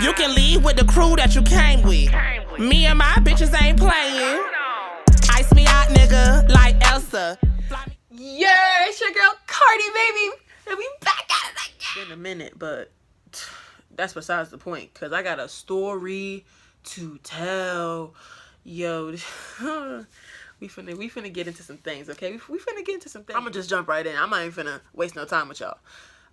You can leave with the crew that you came with. Me and my bitches ain't playing. Ice me out, nigga, like Elsa. Yeah, it's your girl CartixBabi, and we back at it again. In a minute, but that's besides the point, because I got a story to tell. Yo, we finna get into some things, okay? We finna get into some things. I'm gonna just jump right in. I'm not even finna waste no time with y'all.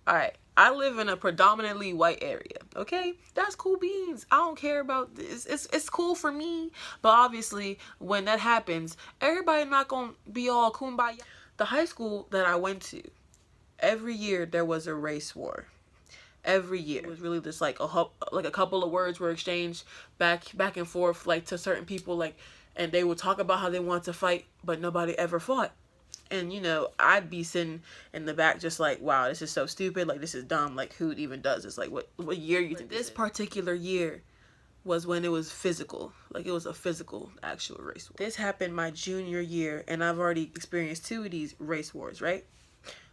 All right, I live in a predominantly white area, okay? That's cool beans. I don't care about this. It's cool for me, but obviously when that happens, everybody not gonna be all kumbaya. The high school that I went to, every year there was a race war. Every year. It was really just like a couple of words were exchanged back and forth, like to certain people, like, and they would talk about how they wanted to fight, but nobody ever fought. And you know, I'd be sitting in the back just like, wow, this is so stupid, like this is dumb, like who even does this? Like what year you think this particular year was when it was physical, like it was a physical actual race war. This happened my junior year, and I've already experienced 2 of these race wars, right?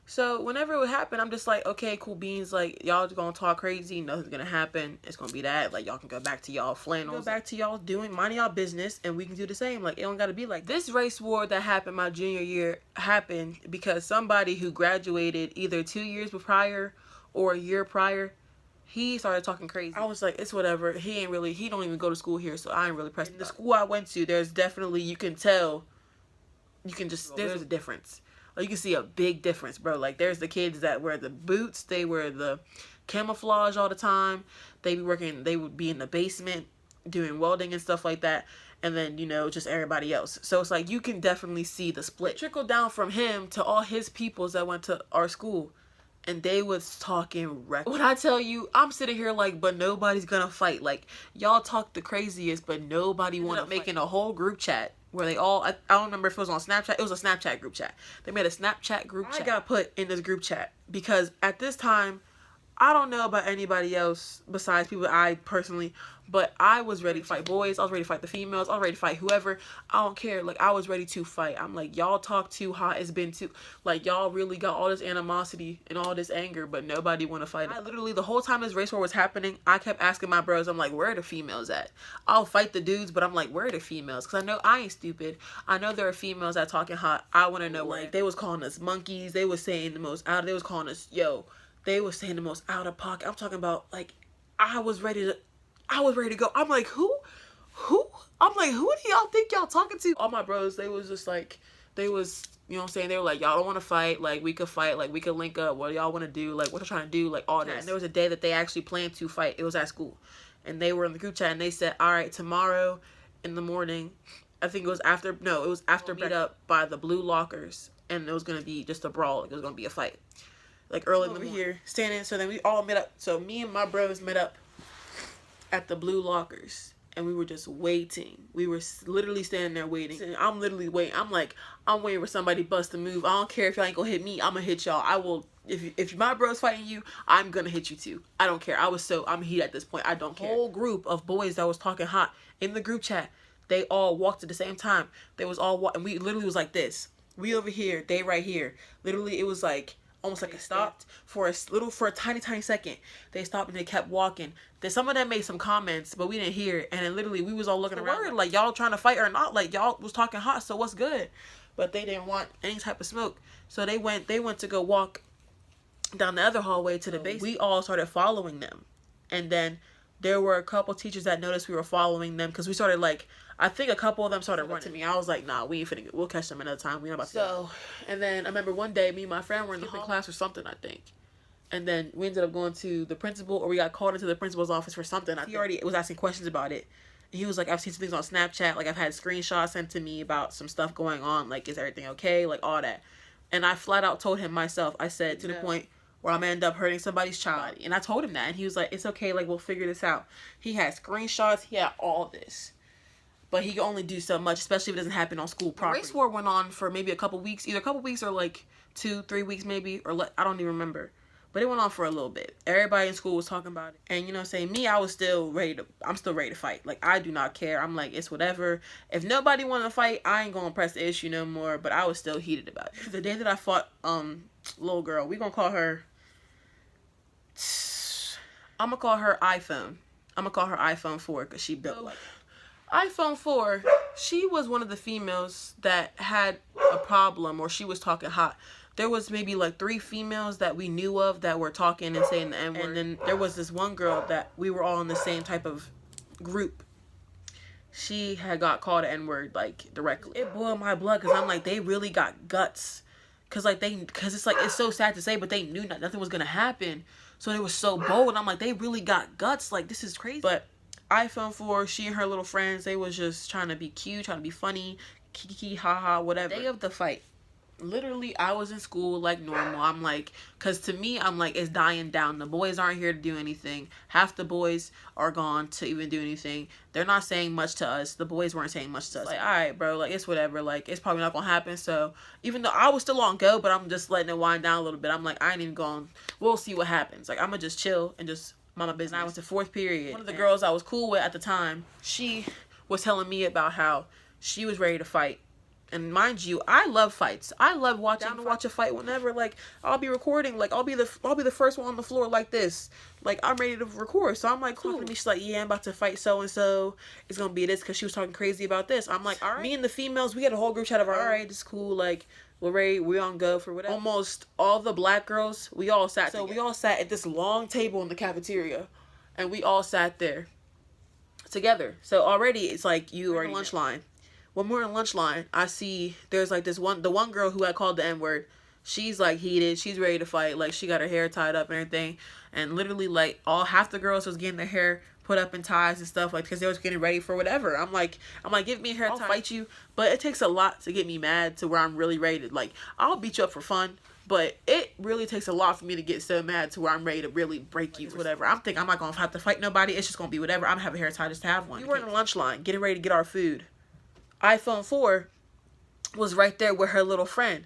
So whenever it would happen, I'm just like, okay, cool beans, like y'all gonna talk crazy, nothing's gonna happen, it's gonna be that, like y'all can go back to y'all flannels, go back to y'all minding y'all business, and we can do the same. Like it don't gotta be like this. Race war that happened my junior year happened because somebody who graduated either 2 years prior or a year prior, he started talking crazy. I was like, it's whatever, he don't even go to school here, so I ain't really pressing. The school I went to, there's definitely, you can tell, there's a difference. Like, you can see a big difference, bro. Like, there's the kids that wear the boots, they wear the camouflage all the time, they would be in the basement doing welding and stuff like that, and then, you know, just everybody else. So it's like, you can definitely see the split. Trickle down from him to all his peoples that went to our school, and they was talking reckless. When I tell you, I'm sitting here like, but nobody's gonna fight. Like, y'all talk the craziest, but nobody wanted to making a whole group chat where they all, I don't remember if it was on Snapchat. It was a Snapchat group chat. They made a Snapchat group chat. I got put in this group chat because at this time, I don't know about anybody else besides people I personally, but I was ready to fight boys. I was ready to fight the females. I was ready to fight whoever. I don't care. Like, I was ready to fight. I'm like, y'all talk too hot. It's been too, like, y'all really got all this animosity and all this anger, but nobody want to fight. I literally, the whole time this race war was happening, I kept asking my bros, I'm like, where are the females at? I'll fight the dudes, but I'm like, where are the females? Because I know I ain't stupid. I know there are females that talking hot. I want to know where. Like, they was calling us monkeys. They was saying the most out. They was calling us, yo. They was saying the most out of pocket. I'm talking about, like, I was ready to go. I'm like, who? I'm like, who do y'all think y'all talking to? All my bros, they was just like, they was, you know what I'm saying? They were like, y'all don't want to fight. Like, we could fight. Like, we could link up. What do y'all want to do? Like, what y'all trying to do? Like, all that. And there was a day that they actually planned to fight. It was at school. And they were in the group chat, and they said, all right, tomorrow in the morning, I think it was after meet up by the blue lockers. And it was going to be just a brawl. Like, it was going to be a fight. Like, early in the morning. Here, standing. So then we all met up. So me and my bros met up at the blue lockers, and we were just waiting. We were literally standing there waiting. And I'm literally waiting. I'm like, I'm waiting for somebody to bust a move. I don't care if y'all ain't gonna hit me. I'm gonna hit y'all. I will. If my bro's fighting you, I'm gonna hit you too. I don't care. I'm heat at this point. I don't care. Whole group of boys that was talking hot in the group chat, they all walked at the same time. They was all and we literally was like this. We over here, they right here. Literally, it was like almost like it stopped for a tiny second. They stopped and they kept walking. Then some of them made some comments, but we didn't hear it. And then literally we was all looking around like, y'all trying to fight or not? Like, y'all was talking hot, so what's good? But they didn't want any type of smoke. So they went to go walk down the other hallway to the basement. We all started following them. And then there were a couple teachers that noticed we were following them because we started, like, I think a couple of them started running to me. I was like, nah, we ain't finna, we'll catch them another time. We not about to. So, and then I remember one day, me and my friend were in the class or something, I think. And then we ended up going to the principal, or we got called into the principal's office for something. He already was asking questions about it. And he was like, I've seen some things on Snapchat. Like, I've had screenshots sent to me about some stuff going on. Like, is everything okay? Like, all that. And I flat out told him myself, I said, to the point where I'm gonna end up hurting somebody's child. And I told him that. And he was like, it's okay. Like, we'll figure this out. He had screenshots. He had all this. But he can only do so much, especially if it doesn't happen on school property. The race war went on for maybe a couple weeks. Either a couple weeks or like 2-3 weeks maybe. Or I don't even remember. But it went on for a little bit. Everybody in school was talking about it. And you know what I'm saying? Me, I'm still ready to fight. Like, I do not care. I'm like, it's whatever. If nobody wanted to fight, I ain't gonna press the issue no more. But I was still heated about it. The day that I fought little girl, we gonna call her, I'm gonna call her iPhone. I'm gonna call her iPhone 4 because she built like iPhone 4. She was one of the females that had a problem, or she was talking hot. There was maybe like 3 females that we knew of that were talking and saying the N-word. And then there was this one girl that we were all in the same type of group. She had got called an N-word like directly. It boiled my blood because I'm like, they really got guts. Cause it's like, it's so sad to say, but they knew nothing was gonna happen. So they were so bold. I'm like, they really got guts. Like, this is crazy. But iPhone 4, she and her little friends, they was just trying to be cute, trying to be funny, kiki, haha, whatever. Day of the fight. Literally, I was in school like normal. I'm like, because to me, I'm like, it's dying down. The boys aren't here to do anything. Half the boys are gone to even do anything. They're not saying much to us. The boys weren't saying much to us. Like, all right, bro, like, it's whatever. Like, it's probably not going to happen. So, even though I was still on go, but I'm just letting it wind down a little bit. I'm like, I ain't even going, we'll see what happens. Like, I'm going to just chill and just mind my business. I went to 4th period. One of the girls I was cool with at the time, she was telling me about how she was ready to fight. And mind you, I love fights. I love watching. Down to watch a fight whenever. Like, I'll be recording. Like, I'll be the first one on the floor like this. Like, I'm ready to record. So I'm like, cool. And she's like, yeah, I'm about to fight so and so. It's gonna be this because she was talking crazy about this. I'm like, all right. Me and the females, we had a whole group chat of, all right, it's cool. Like, we're ready. We're on go for whatever. Almost all the black girls, we all sat. So we all sat at this long table in the cafeteria, and we all sat there together. So already it's like you are in lunch line. When we're in lunch line, I see there's like the one girl who I called the N-word. She's like heated. She's ready to fight. Like, she got her hair tied up and everything. And literally, like, half the girls was getting their hair put up in ties and stuff, like, because they was getting ready for whatever. I'm like, give me a hair tie. I'll fight you. But it takes a lot to get me mad to where I'm really ready to, like, I'll beat you up for fun. But it really takes a lot for me to get so mad to where I'm ready to really break you, whatever. I'm thinking I'm not going to have to fight nobody. It's just going to be whatever. I'm going to have a hair tie just to have one. We were in the lunch line getting ready to get our food. iPhone 4 was right there with her little friend,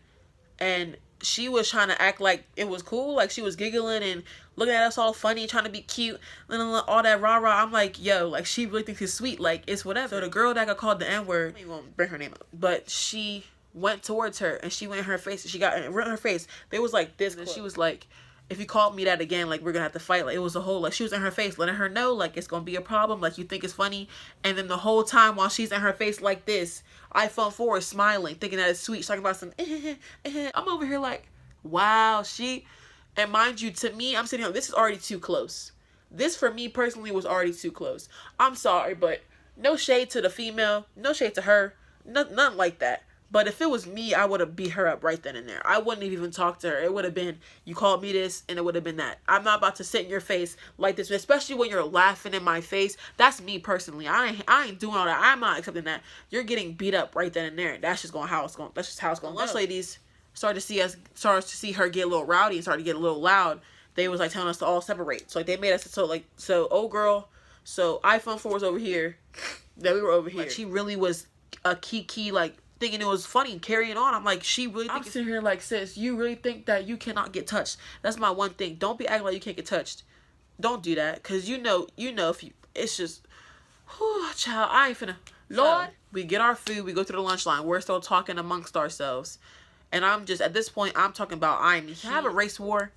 and she was trying to act like it was cool, like she was giggling and looking at us all funny, trying to be cute, and all that rah-rah. I'm like, yo, like, she really thinks it's sweet, like, it's whatever. So the girl that got called the N-word, I won't bring her name up, but she went towards her, and she went in her face, and she got in her face. They was like this, and she was like, if you called me that again, like, we're gonna have to fight. Like, it was a whole, like, she was in her face, letting her know, like, it's gonna be a problem, like, you think it's funny. And then the whole time while she's in her face like this, iPhone 4 is smiling, thinking that it's sweet. She's talking about some, I'm over here like, wow, and mind you, to me, I'm sitting here, this is already too close. This, for me, personally, was already too close. I'm sorry, but no shade to the female, no shade to her, nothing like that. But if it was me, I would have beat her up right then and there. I wouldn't have even talked to her. It would have been, you called me this, and it would have been that. I'm not about to sit in your face like this, especially when you're laughing in my face. That's me personally. I ain't doing all that. I'm not accepting that. You're getting beat up right then and there. That's just how it's going. That's just how it's going. Lunch ladies started to see her get a little rowdy and started to get a little loud. They was like telling us to all separate. So like they made us so old girl. So iPhone 4 was over here. Then we were over here. Like, she really was a key like, thinking it was funny, carrying on. I'm like, she really I'm sitting here like, sis, you really think that you cannot get touched? That's my one thing. Don't be acting like you can't get touched. Don't do that, because you know if you, it's just, whew, child, I ain't finna, Lord. So, we get our food, we go to the lunch line, we're still talking amongst ourselves, and I'm just, at this point, I'm talking about, have a race war,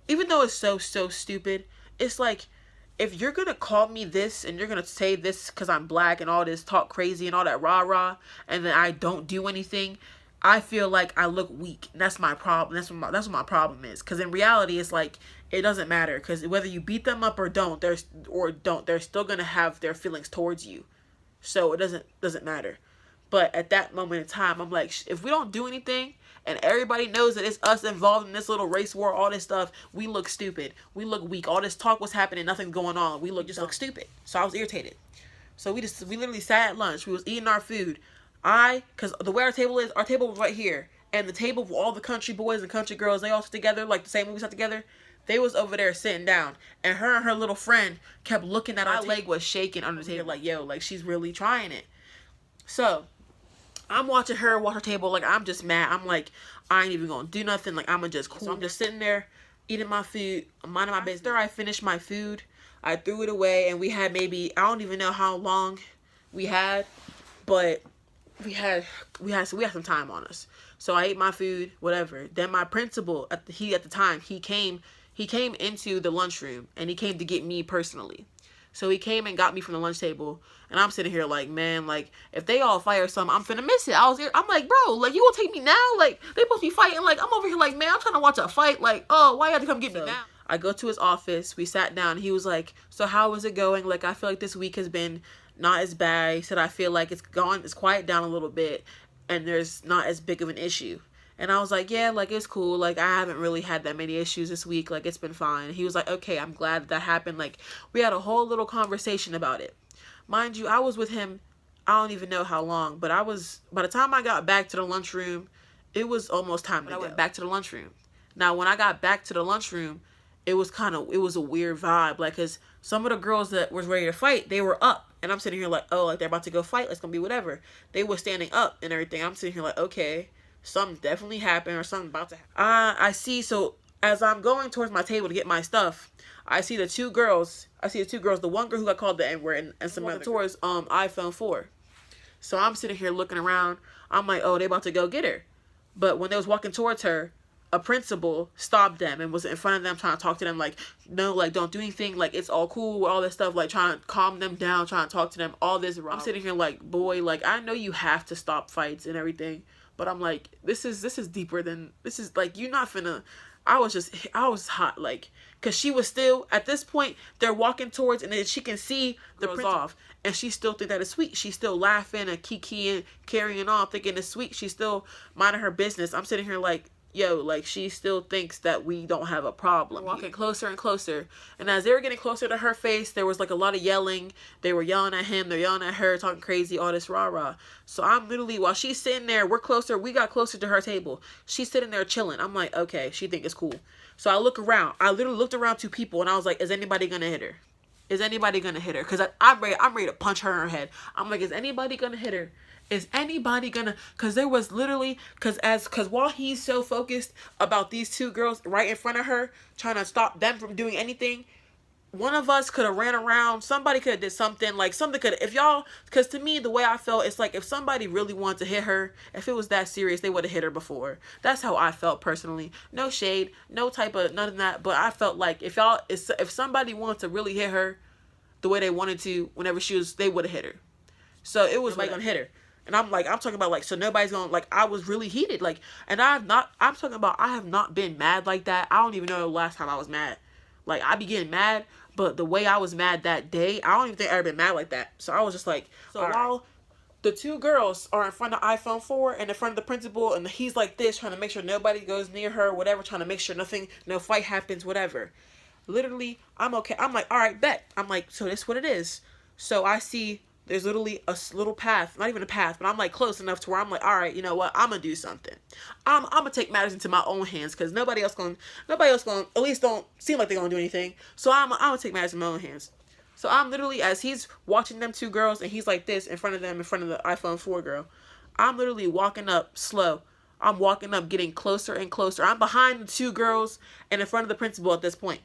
even though it's so stupid. It's like, if you're going to call me this and you're going to say this because I'm black and all this talk crazy and all that rah-rah, and then I don't do anything, I feel like I look weak. And that's my problem. That's what my problem is. Because in reality, it's like, it doesn't matter. Because whether you beat them up or don't, they're still going to have their feelings towards you. So it doesn't matter. But at that moment in time, I'm like, if we don't do anything, and everybody knows that it's us involved in this little race war, all this stuff, we look stupid. We look weak. All this talk was happening, nothing's going on. We look stupid. So I was irritated. So we literally sat at lunch. We was eating our food. Because the way our table was right here. And the table with all the country boys and country girls, they all sit together, like the same way we sat together. They was over there sitting down. And her little friend kept looking at our table. My leg was shaking under the table, like, yo, like, she's really trying it. So I'm watching her watch her table, like, I'm just mad. I'm like, I ain't even gonna do nothing. Like, I'm just cool. So I'm just sitting there, eating my food, minding my business. After I finished my food, I threw it away, and we had maybe, I don't even know how long we had, but we had some time on us. So I ate my food, whatever. Then my principal, at the time, he came into the lunchroom, and he came to get me personally. So he came and got me from the lunch table. And I'm sitting here like, man, like, if they all fight or something, I'm finna miss it. I'm like, bro, like, you gonna take me now? Like, they supposed to be fighting. Like, I'm over here like, man, I'm trying to watch a fight. Like, oh, why you have to come get me now? I go to his office. We sat down. He was like, so how is it going? Like, I feel like this week has been not as bad. He said, I feel like it's quiet down a little bit. And there's not as big of an issue. And I was like, yeah, like, it's cool. Like, I haven't really had that many issues this week. Like, it's been fine. He was like, okay, I'm glad that happened. Like, we had a whole little conversation about it. Mind you, I was with him, I don't even know how long, but by the time I got back to the lunchroom, it was almost time to go. I went back to the lunchroom. Now, when I got back to the lunchroom, it was a weird vibe. Like, because some of the girls that was ready to fight, they were up. And I'm sitting here like, oh, like, they're about to go fight. It's going to be whatever. They were standing up and everything. I'm sitting here like, okay, something definitely happened or something about to happen. I see, so as I'm going towards my table to get my stuff, I see the two girls, the one girl who got called the N-word and some other towards iPhone 4. So I'm sitting here looking around. I'm like, oh, they about to go get her. But when they was walking towards her, a principal stopped them and was in front of them trying to talk to them like, no, like, don't do anything. Like, it's all cool, all this stuff, like, trying to calm them down, trying to talk to them, all this. I'm sitting here like, boy, like, I know you have to stop fights and everything. But I'm like, this is deeper than, this is like, you're not finna, I was hot, like, because she was still, at this point, they're walking towards, and then she can see the girls off, and she still think that it's sweet. She's still laughing and kikiing, carrying on, thinking it's sweet. She's still minding her business. I'm sitting here like, yo, like, she still thinks that we don't have a problem. Walking closer and closer, and as they were getting closer to her face, there was like a lot of yelling. They were yelling at him, they're yelling at her, talking crazy, all this rah-rah. So I'm literally, while she's sitting there, we got closer to her table. She's sitting there chilling. I'm like, okay, she think it's cool. So I look around. I literally looked around two people, and I was like, is anybody gonna hit her? Is anybody gonna hit her? Because I'm ready to punch her in her head. I'm like, is anybody gonna hit her? Is anybody gonna, because there was literally, because while he's so focused about these two girls right in front of her, trying to stop them from doing anything, one of us could have ran around, somebody could have did something, like, something could, if y'all, because to me, the way I felt, it's like, if somebody really wanted to hit her, if it was that serious, they would have hit her before. That's how I felt personally. No shade, no type of, none of that, but I felt like, if somebody wanted to really hit her the way they wanted to, whenever they would have hit her. So it was like, gonna hit her. And I'm talking about, like, so nobody's gonna, like, I was really heated, like, and I'm talking about, I have not been mad like that. I don't even know the last time I was mad. Like, I be getting mad, but the way I was mad that day, I don't even think I've ever been mad like that. So I was just like, so while the two girls are in front of iPhone 4 and in front of the principal, and he's like this, trying to make sure nobody goes near her, whatever, trying to make sure no fight happens, whatever. Literally, I'm okay. I'm like, all right, bet. I'm like, so this is what it is. So I see there's literally a little path, not even a path, but I'm like close enough to where I'm like, all right, you know what? I'm gonna do something. I'm gonna take matters into my own hands, because nobody else gonna, at least don't seem like they're gonna do anything. So I'm gonna take matters in my own hands. So I'm literally, as he's watching them two girls, and he's like this in front of them, in front of the iPhone 4 girl, I'm literally walking up slow. I'm walking up, getting closer and closer. I'm behind the two girls and in front of the principal at this point.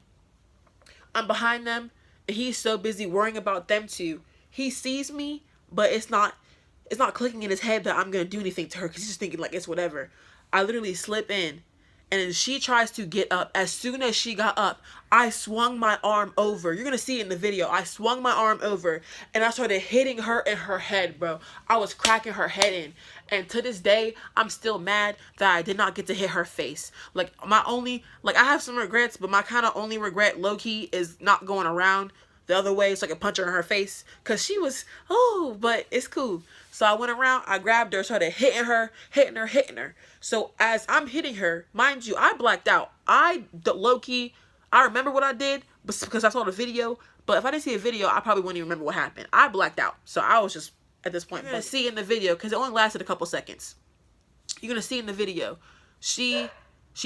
I'm behind them, and he's so busy worrying about them two. He sees me, but it's not clicking in his head that I'm gonna do anything to her, because he's just thinking like it's whatever. I literally slip in, and then she tries to get up. As soon as she got up, I swung my arm over. You're gonna see it in the video. I swung my arm over, and I started hitting her in her head, bro. I was cracking her head in. And to this day, I'm still mad that I did not get to hit her face. Like, I have some regrets, but my kind of only regret, low-key, is not going around the other way so I could punch her in her face, because she was, but it's cool. So I went around, I grabbed her, started hitting her. So as I'm hitting her, mind you, I blacked out. Low-key, I remember what I did because I saw the video, but if I didn't see a video, I probably wouldn't even remember what happened. I blacked out. So I was just, at this point, but see in the video, because it only lasted a couple seconds. You're going to see in the video, she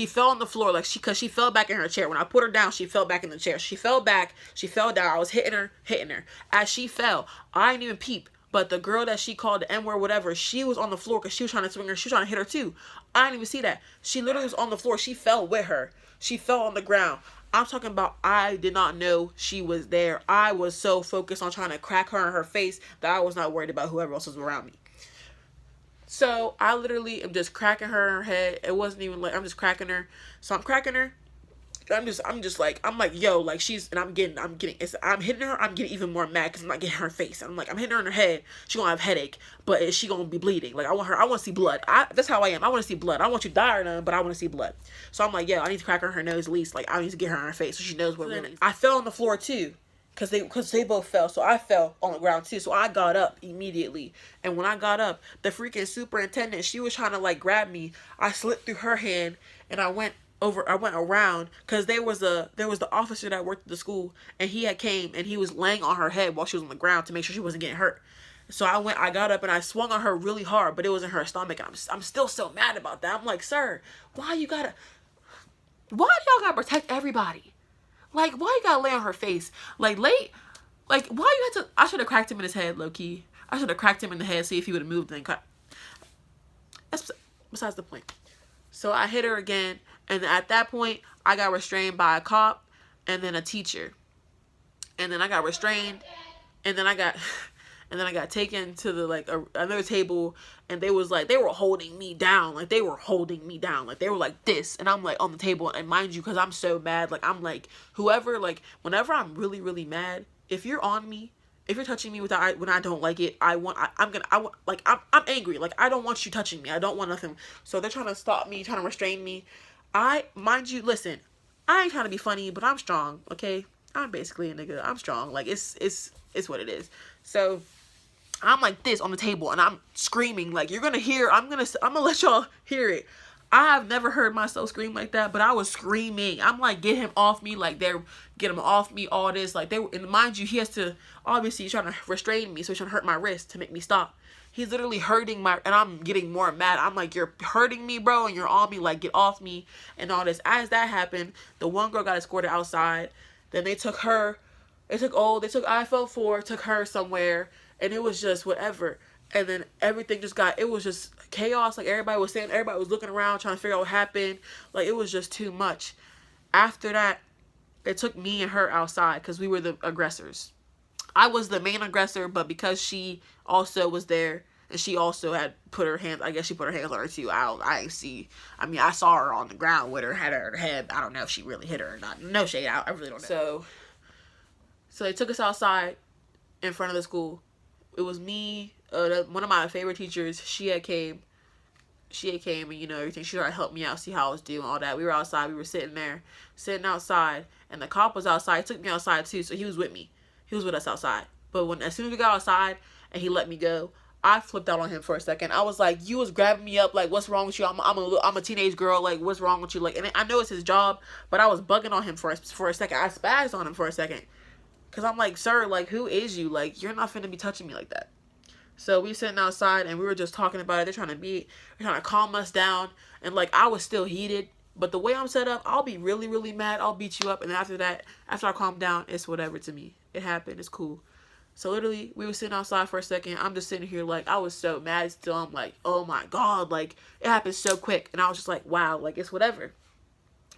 fell on the floor, like, because she fell back in her chair. When I put her down, she fell back in the chair. She fell back, she fell down. I was hitting her. As she fell, I didn't even peep. But the girl that she called the N-word, whatever, she was on the floor because she was trying to swing her. She was trying to hit her too. I didn't even see that. She literally was on the floor. She fell with her. She fell on the ground. I'm talking about, I did not know she was there. I was so focused on trying to crack her in her face that I was not worried about whoever else was around me. So I literally am just cracking her in her head. It wasn't even like, I'm just cracking her. So I'm cracking her. I'm like, yo, like I'm hitting her, I'm getting even more mad because I'm not getting her face. I'm like, I'm hitting her in her head, she gonna have a headache, but is she gonna be bleeding? Like, I want to see blood. That's how I am. I want to see blood. I want you to die or nothing, but I want to see blood. So I'm like, yeah, I need to crack her in her nose at least. Like, I need to get her in her face so she knows what we're in. I fell on the floor too. Cause they both fell, so I fell on the ground too. So I got up immediately, and when I got up, the freaking superintendent, she was trying to like grab me. I slipped through her hand, and I went around, cause there was the officer that worked at the school, and he had came and he was laying on her head while she was on the ground to make sure she wasn't getting hurt. So I got up and I swung on her really hard, but it was in her stomach, and I'm still so mad about that. I'm like, sir, why do y'all gotta protect everybody? Like, why you gotta lay on her face? Like, why you had to... I should have cracked him in his head, low-key. I should have cracked him in the head, see if he would have moved, then cut. That's besides the point. So I hit her again, and at that point, I got restrained by a cop, and then a teacher. And then I got restrained, and then I got taken to the, like, another table, and they were holding me down. Like, they were holding me down. Like, they were like this, and I'm, like, on the table. And mind you, because I'm so mad, like, I'm, like, whoever, like, whenever I'm really, really mad, if you're on me, if you're touching me when I don't like it, I'm angry. Like, I don't want you touching me. I don't want nothing. So they're trying to stop me, trying to restrain me. Mind you, listen, I ain't trying to be funny, but I'm strong, okay? I'm basically a nigga. I'm strong. Like, it's what it is. So I'm like this on the table, and I'm screaming. Like, you're gonna hear. I'm gonna let y'all hear it. I have never heard myself scream like that, but I was screaming. I'm like, get him off me. Like, get him off me. All this. Like, and mind you, he has to, obviously he's trying to restrain me, so he's trying to hurt my wrist to make me stop. He's literally hurting and I'm getting more mad. I'm like, you're hurting me, bro, and you're on me. Like, get off me and all this. As that happened, the one girl got escorted outside. Then they took her. They took IFL 4, took her somewhere. And it was just whatever. And then everything it was just chaos. Like, everybody was looking around trying to figure out what happened. Like, it was just too much. After that, they took me and her outside because we were the aggressors. I was the main aggressor, but because she also was there and she also had put her hands, I guess she put her hands on her too. I ain't see. I mean, I saw her on the ground with her, had her head. I don't know if she really hit her or not. No shade. I really don't know. So they took us outside in front of the school. It was me, one of my favorite teachers. She had came and, you know, everything. She tried to help me out, see how I was doing, all that. We were outside. We were sitting outside, and the cop was outside. He took me outside too, so he was with me. He was with us outside. But as soon as we got outside and he let me go, I flipped out on him for a second. I was like, you was grabbing me up, like, what's wrong with you? I'm a teenage girl, like, what's wrong with you? Like, and I know it's his job, but I was bugging on him for a second. I spazzed on him for a second. Because I'm like, sir, like, who is you? Like, you're not finna be touching me like that. So we sitting outside, and we were just talking about it. They're trying to calm us down. And, like, I was still heated. But the way I'm set up, I'll be really, really mad. I'll beat you up. And after that, after I calm down, it's whatever to me. It happened. It's cool. So, literally, we were sitting outside for a second. I'm just sitting here, like, I was so mad still. I'm like, oh, my God. Like, it happened so quick. And I was just like, wow. Like, it's whatever.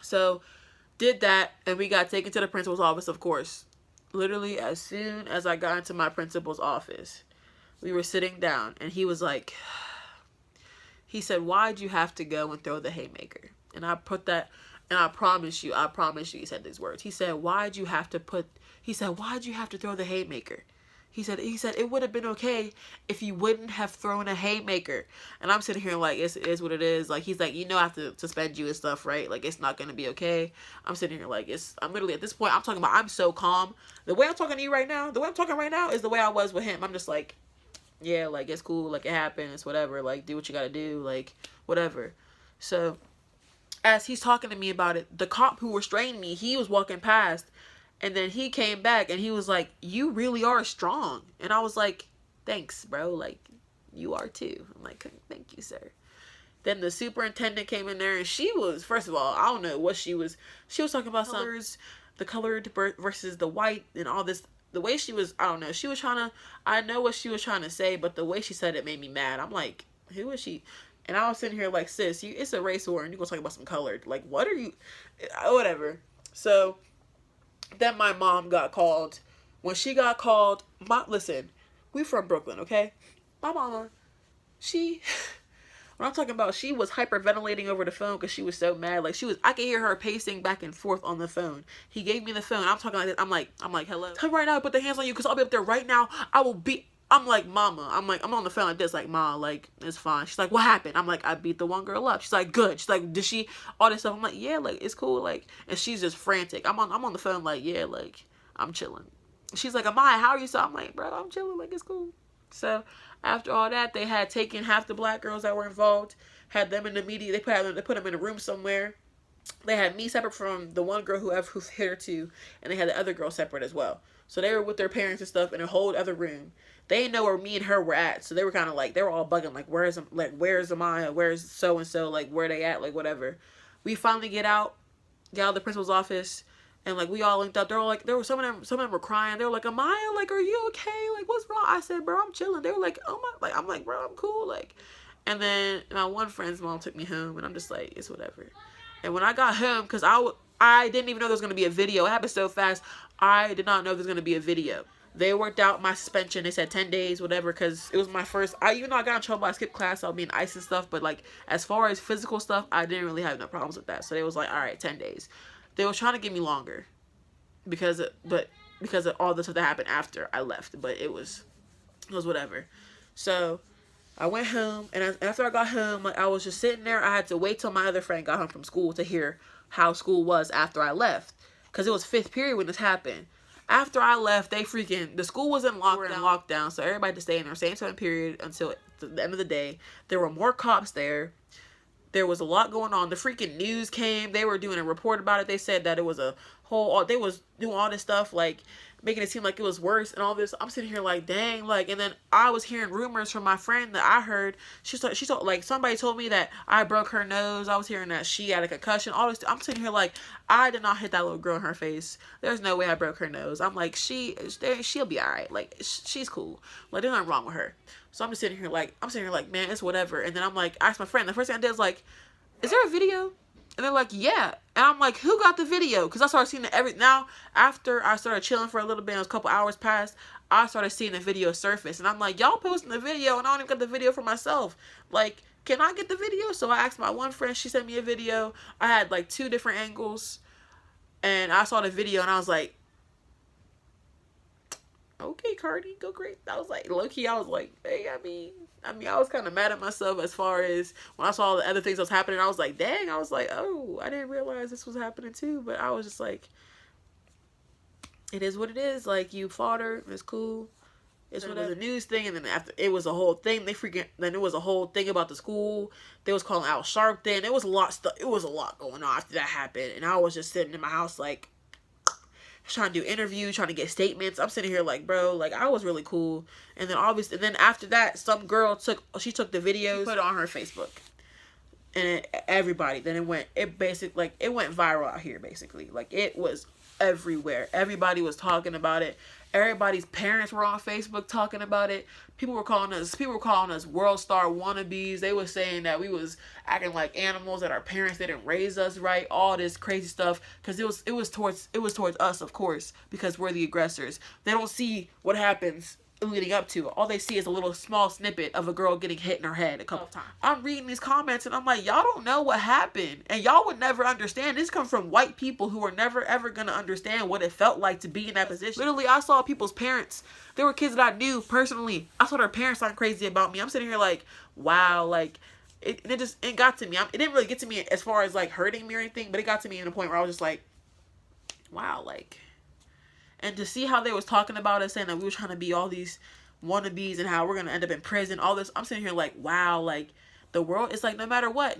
So, did that. And we got taken to the principal's office, of course. Literally, as soon as I got into my principal's office, we were sitting down, and he was like, he said, why'd you have to go and throw the haymaker? And I put that, and I promise you, he said these words. He said, why'd you have to throw the haymaker? He said, it would have been okay if you wouldn't have thrown a haymaker. And I'm sitting here like, it is what it is. Like, he's like, you know, I have to suspend you and stuff, right? Like, it's not going to be okay. I'm sitting here like, I'm literally, at this point, I'm talking about, I'm so calm. The way I'm talking to you right now, is the way I was with him. I'm just like, yeah, like, it's cool. Like, it happened. It's whatever. Like, do what you got to do. Like, whatever. So, as he's talking to me about it, the cop who restrained me, he was walking past. And then he came back and he was like, you really are strong. And I was like, thanks, bro. Like, you are too. I'm like, thank you, sir. Then the superintendent came in there, and she was, first of all, I don't know what she was talking about colors, the colored versus the white and all this. The way she was, I don't know. I know what she was trying to say, but the way she said it made me mad. I'm like, who is she? And I was sitting here like, sis, it's a race war, and you're going to talk about some colored. Like, what are you? Whatever. So then my mom got called. When she got called, listen, we from Brooklyn, okay? My mama, When I'm talking about, she was hyperventilating over the phone because she was so mad. Like, I could hear her pacing back and forth on the phone. He gave me the phone. I'm talking like this. I'm like, hello. Tell me right now to put the hands on you because I'll be up there right now. I'm like, mama. I'm on the phone like this, like, ma, like, it's fine. She's like, what happened? I'm like, I beat the one girl up. She's like, good. She's like, did she, all this stuff? I'm like, yeah, like, it's cool. Like, and she's just frantic. I'm on the phone like, yeah, like, I'm chilling. She's like, Amaya, how are you? So I'm like, bro, I'm chilling. Like, it's cool. So after all that, they had taken half the black girls that were involved, had them in the media. They put them in a room somewhere. They had me separate from the one girl who hit her too, and they had the other girl separate as well. So they were with their parents and stuff in a whole other room. They didn't know where me and her were at, so they were kind of like, they were all bugging, like, where's Amaya, where's so and so, like, where they at, like, whatever. We finally get out of the principal's office, and like, we all linked up. They're all like, some of them were crying. They were like, Amaya, like, are you okay? Like, what's wrong? I said, bro, I'm chilling. They were like, oh my, like, I'm like, bro, I'm cool, like. And then my one friend's mom took me home, and I'm just like, it's whatever. And when I got home, because I didn't even know there was going to be a video. It happened so fast. I did not know there was going to be a video. They worked out my suspension. They said 10 days, whatever, because it was my first. Even though I got in trouble, I skipped class. I was being ice and stuff. But, like, as far as physical stuff, I didn't really have no problems with that. So they was like, all right, 10 days. They were trying to give me longer because of all the stuff that happened after I left. But it was whatever. So I went home, and after I got home, like, I was just sitting there. I had to wait till my other friend got home from school to hear how school was after I left, because it was 5th period when this happened. After I left, the school was in lockdown, so everybody had to stay in their same 7th period until the end of the day. There were more cops there. There was a lot going on. The freaking news came. They were doing a report about it. They said that it was they was doing all this stuff, like, making it seem like it was worse and all this. I'm sitting here like, dang, like, and then I was hearing rumors from my friend that I heard. She told, like, somebody told me that I broke her nose. I was hearing that she had a concussion, all this. I'm sitting here like, I did not hit that little girl in her face. There's no way I broke her nose. I'm like, she'll be all right. Like, she's cool. Like, there's nothing wrong with her. So I'm sitting here like, man, it's whatever. And then I'm like, I asked my friend. The first thing I did was like, is there a video? And they're like, yeah. And I'm like, who got the video? Because I started seeing it now, after I started chilling for a little bit, and it was a couple hours passed, I started seeing the video surface. And I'm like, y'all posting the video, and I don't even get the video for myself. Like, can I get the video? So I asked my one friend. She sent me a video. I had, like, 2 different angles. And I saw the video, and I was like, okay, Carti, go great. I was like, low-key, I was like, hey, I mean, I was kind of mad at myself as far as when I saw all the other things that was happening. I was like, dang, I was like, oh, I didn't realize this was happening too. But I was just like, it is what it is. Like, you fought her, it's cool. It's whatever. It was a news thing, and then after it was a whole thing. Then it was a whole thing about the school. They was calling out Shark then. It was a lot going on after that happened, and I was just sitting in my house like, trying to do interviews, trying to get statements. I'm sitting here like, bro, like, I was really cool. And then after that, some girl took the videos, put it on her Facebook, and everybody. Then it went viral out here. Basically, like, it was everywhere. Everybody was talking about it. Everybody's parents were on Facebook talking about it. People were calling us world star wannabes. They were saying that we was acting like animals, that our parents didn't raise us right, all this crazy stuff. Because it was towards us, of course, because we're the aggressors. They don't see what happens leading up to it. All they see is a little small snippet of a girl getting hit in her head a couple times. I'm reading these comments and I'm like, y'all don't know what happened, and y'all would never understand. This comes from white people who are never ever gonna understand what it felt like to be in that position. Literally, I saw people's parents. There were kids that I knew personally. I saw their parents talking crazy about me. I'm sitting here like, wow, like, it got to me. It didn't really get to me as far as like hurting me or anything, but it got to me in a point where I was just like, wow, like. And to see how they was talking about us, saying that we were trying to be all these wannabes and how we're going to end up in prison, all this, I'm sitting here like, wow, like, the world is like, no matter what,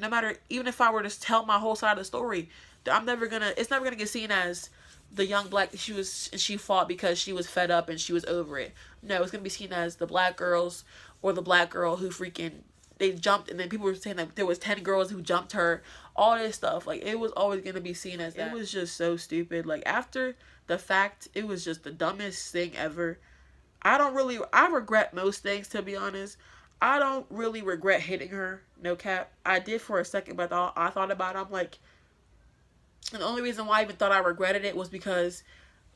even if I were to tell my whole side of the story, it's never going to get seen as the young black, she fought because she was fed up and she was over it. No, it's going to be seen as the black girls, or the black girl who they jumped, and then people were saying that there was 10 girls who jumped her, all this stuff. Like, it was always going to be seen as that. It was just so stupid. Like, after the fact, it was just the dumbest thing ever. I regret most things, to be honest. I don't really regret hitting her, no cap. I did for a second, but I thought about it. I'm like, and the only reason why I even thought I regretted it was because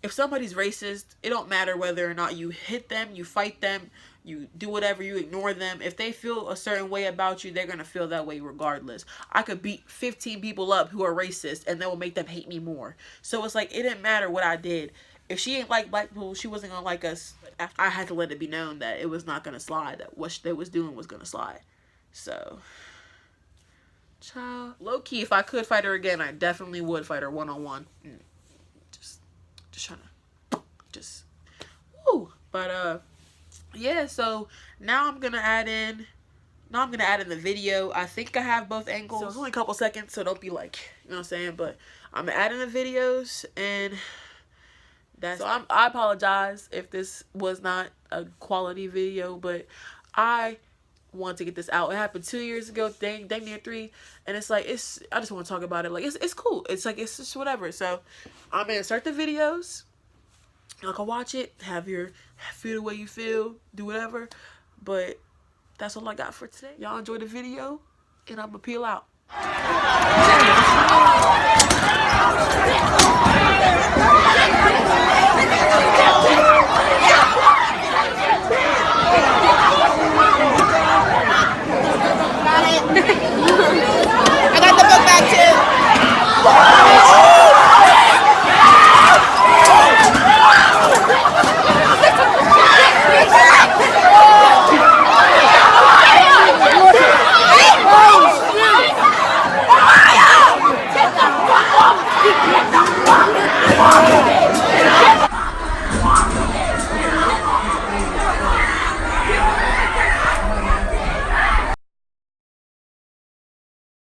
if somebody's racist, it don't matter whether or not you hit them, you fight them, You do whatever, you ignore them. If they feel a certain way about you, they're going to feel that way regardless. I could beat 15 people up who are racist and that will make them hate me more. So it's like, it didn't matter what I did. If she ain't like black people, she wasn't going to like us. I had to let it be known that it was not going to slide, that what they was doing was going to slide. So, child, low key, if I could fight her again, I definitely would fight her one-on-one. Just trying to, woo. But, yeah, so now I'm going to add in the video. I think I have both angles. So it's only a couple seconds, so don't be like, you know what I'm saying? But I'm going to add in the videos, and that's, so I apologize if this was not a quality video, but I want to get this out. It happened 2 years ago, dang near 3, and it's like, I just want to talk about it. Like, it's cool. It's like, it's just whatever. So I'm gonna insert the videos. You can watch it, feel the way you feel, do whatever. But that's all I got for today. Y'all enjoy the video, and I'm gonna peel out.